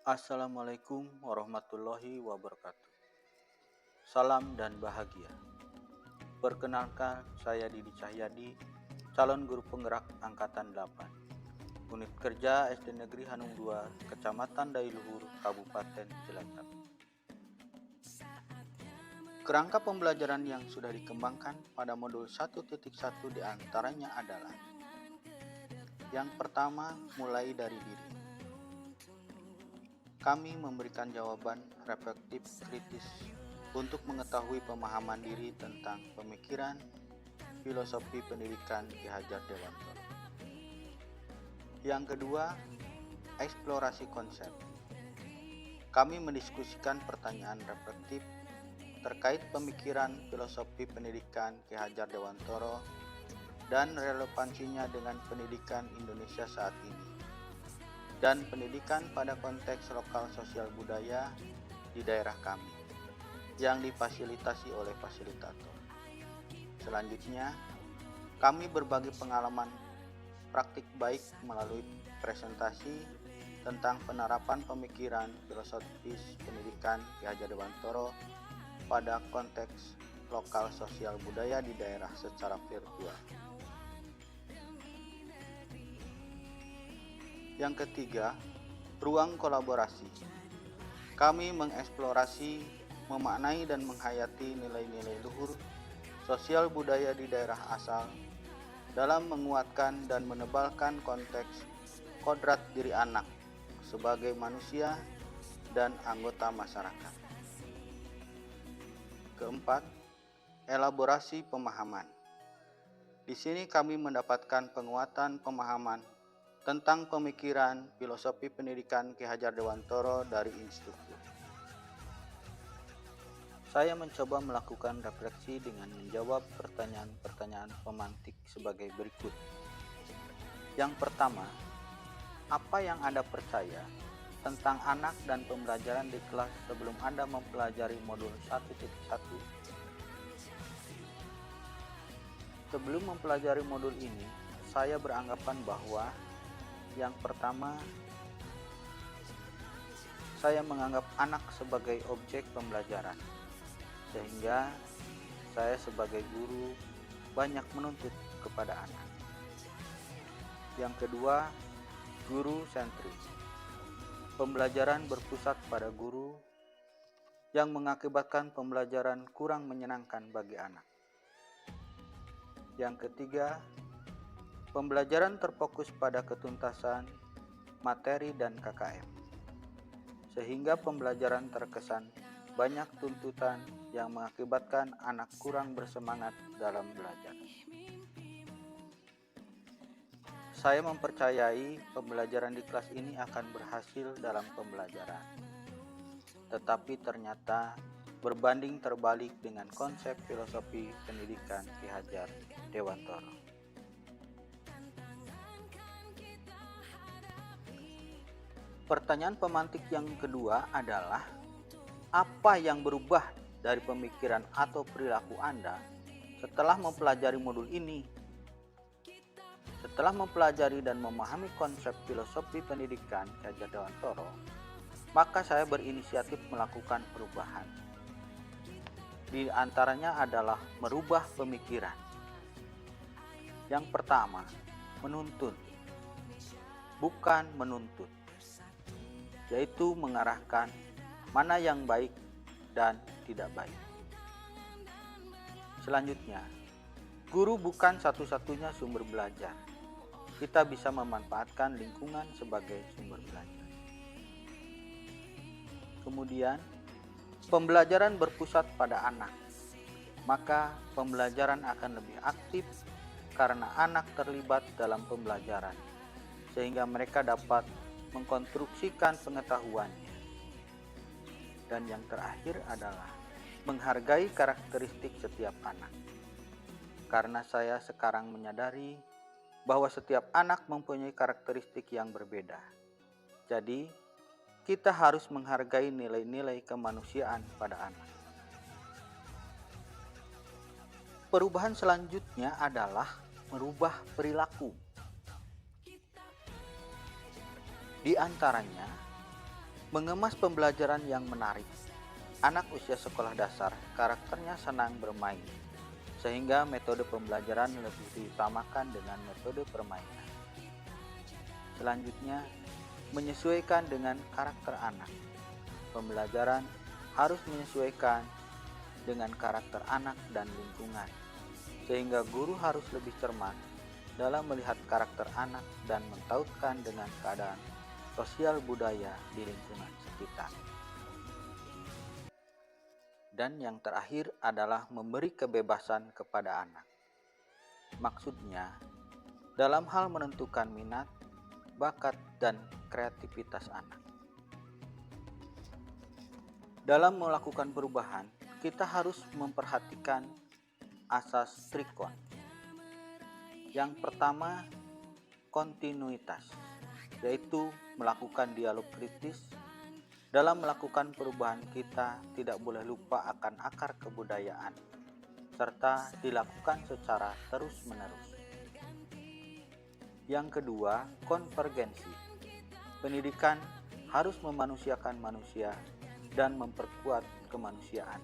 Assalamualaikum warahmatullahi wabarakatuh. Salam dan bahagia. Perkenalkan, saya Didi Cahyadi, calon guru penggerak Angkatan 8, Unit Kerja SD Negeri Hanung 2, Kecamatan Dailuhur, Kabupaten Cilacap. Kerangka pembelajaran yang sudah dikembangkan pada modul 1.1 diantaranya adalah: yang pertama, mulai dari diri. Kami memberikan jawaban reflektif kritis untuk mengetahui pemahaman diri tentang pemikiran, filosofi pendidikan Ki Hajar Dewantoro. Yang kedua, eksplorasi konsep. Kami mendiskusikan pertanyaan reflektif terkait pemikiran filosofi pendidikan Ki Hajar Dewantoro dan relevansinya dengan pendidikan Indonesia saat ini, dan pendidikan pada konteks lokal sosial budaya di daerah kami yang difasilitasi oleh fasilitator. Selanjutnya, kami berbagi pengalaman praktik baik melalui presentasi tentang penerapan pemikiran filosofis pendidikan Ki Hajar Dewantoro pada konteks lokal sosial budaya di daerah secara virtual. Yang ketiga, ruang kolaborasi. Kami mengeksplorasi, memaknai dan menghayati nilai-nilai luhur sosial budaya di daerah asal dalam menguatkan dan menebalkan konteks kodrat diri anak sebagai manusia dan anggota masyarakat. Keempat, elaborasi pemahaman. Di sini kami mendapatkan penguatan pemahaman tentang pemikiran filosofi pendidikan Ki Hajar Dewantoro dari instruktur. Saya mencoba melakukan refleksi dengan menjawab pertanyaan-pertanyaan pemantik sebagai berikut. Yang pertama, apa yang Anda percaya tentang anak dan pembelajaran di kelas sebelum Anda mempelajari modul 1.1? Sebelum mempelajari modul ini, saya beranggapan bahwa yang pertama, saya menganggap anak sebagai objek pembelajaran, sehingga saya sebagai guru banyak menuntut kepada anak. Yang kedua, guru sentris. Pembelajaran berpusat pada guru yang mengakibatkan pembelajaran kurang menyenangkan bagi anak. Yang ketiga, pembelajaran terfokus pada ketuntasan materi dan KKM, sehingga pembelajaran terkesan banyak tuntutan yang mengakibatkan anak kurang bersemangat dalam belajar. Saya mempercayai pembelajaran di kelas ini akan berhasil dalam pembelajaran, tetapi ternyata berbanding terbalik dengan konsep filosofi pendidikan Ki Hajar Dewantoro. Pertanyaan pemantik yang kedua adalah, apa yang berubah dari pemikiran atau perilaku Anda setelah mempelajari modul ini? Setelah mempelajari dan memahami konsep filosofi pendidikan Ki Hajar Dewantoro, maka saya berinisiatif melakukan perubahan. Di antaranya adalah merubah pemikiran. Yang pertama, menuntun, bukan menuntut, yaitu mengarahkan mana yang baik dan tidak baik. Selanjutnya, guru bukan satu-satunya sumber belajar. Kita bisa memanfaatkan lingkungan sebagai sumber belajar. Kemudian, pembelajaran berpusat pada anak. Maka pembelajaran akan lebih aktif karena anak terlibat dalam pembelajaran, sehingga mereka dapat mengkonstruksikan pengetahuannya. Dan yang terakhir adalah menghargai karakteristik setiap anak. Karena saya sekarang menyadari bahwa setiap anak mempunyai karakteristik yang berbeda. Jadi, kita harus menghargai nilai-nilai kemanusiaan pada anak. Perubahan selanjutnya adalah merubah perilaku. Di antaranya, Mengemas pembelajaran yang menarik. Anak usia sekolah dasar karakternya senang bermain, sehingga metode pembelajaran lebih diutamakan dengan metode permainan. Selanjutnya, menyesuaikan dengan karakter anak. Pembelajaran harus menyesuaikan dengan karakter anak dan lingkungan, sehingga guru harus lebih cermat dalam melihat karakter anak dan mentautkan dengan keadaan sosial budaya di lingkungan sekitar. Dan yang terakhir adalah memberi kebebasan kepada anak. Maksudnya, dalam hal menentukan minat, bakat, dan kreativitas anak. Dalam melakukan perubahan, kita harus memperhatikan asas trikon. Yang pertama, kontinuitas, yaitu melakukan dialog kritis. Dalam melakukan perubahan, kita tidak boleh lupa akan akar kebudayaan, serta dilakukan secara terus-menerus. Yang kedua, konvergensi. Pendidikan harus memanusiakan manusia dan memperkuat kemanusiaan.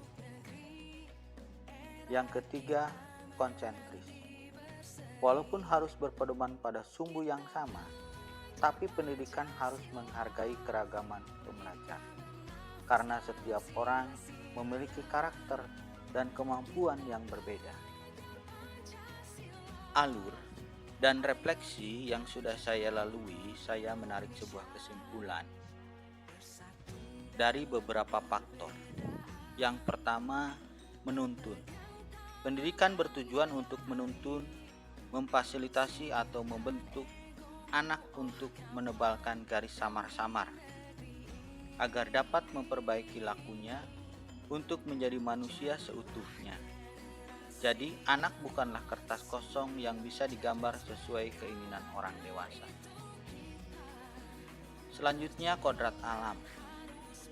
Yang ketiga, konsentris. Walaupun harus berpedoman pada sumbu yang sama, tapi pendidikan harus menghargai keragaman pembelajar, karena setiap orang memiliki karakter dan kemampuan yang berbeda. Alur dan refleksi yang sudah saya lalui, saya menarik sebuah kesimpulan dari beberapa faktor. Yang pertama, menuntun. Pendidikan bertujuan untuk menuntun, memfasilitasi atau membentuk anak untuk menebalkan garis samar-samar agar dapat memperbaiki lakunya untuk menjadi manusia seutuhnya. Jadi, anak bukanlah kertas kosong yang bisa digambar sesuai keinginan orang dewasa. Selanjutnya, kodrat alam.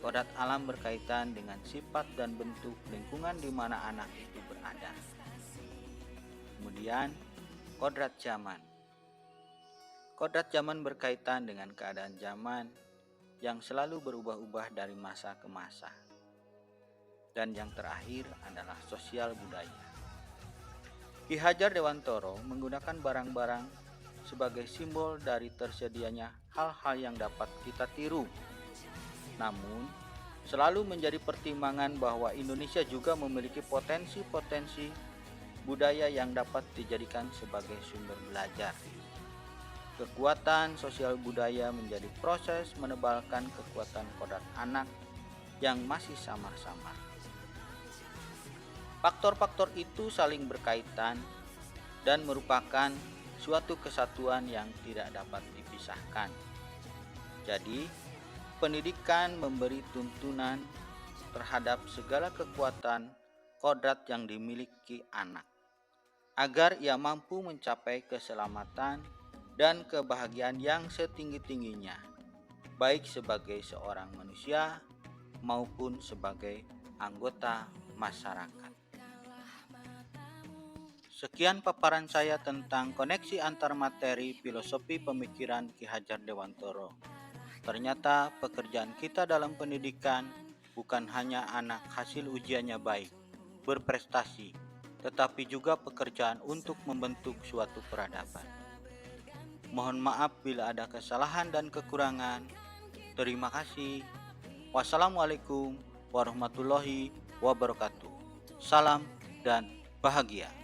Kodrat alam berkaitan dengan sifat dan bentuk lingkungan di mana anak itu berada. Kemudian, kodrat zaman. Kodrat zaman berkaitan dengan keadaan zaman yang selalu berubah-ubah dari masa ke masa. Dan yang terakhir adalah sosial budaya. Ki Hajar Dewantoro menggunakan barang-barang sebagai simbol dari tersedianya hal-hal yang dapat kita tiru. Namun, selalu menjadi pertimbangan bahwa Indonesia juga memiliki potensi-potensi budaya yang dapat dijadikan sebagai sumber belajar. Kekuatan sosial budaya menjadi proses menebalkan kekuatan kodrat anak yang masih samar-samar. Faktor-faktor itu saling berkaitan dan merupakan suatu kesatuan yang tidak dapat dipisahkan. Jadi, pendidikan memberi tuntunan terhadap segala kekuatan kodrat yang dimiliki anak, agar ia mampu mencapai keselamatan dan kebahagiaan yang setinggi-tingginya, baik sebagai seorang manusia maupun sebagai anggota masyarakat. Sekian paparan saya tentang koneksi antar materi filosofi pemikiran Ki Hajar Dewantoro. Ternyata pekerjaan kita dalam pendidikan bukan hanya anak hasil ujiannya baik, berprestasi, tetapi juga pekerjaan untuk membentuk suatu peradaban. Mohon maaf bila ada kesalahan dan kekurangan. Terima kasih. Wassalamualaikum warahmatullahi wabarakatuh. Salam dan bahagia.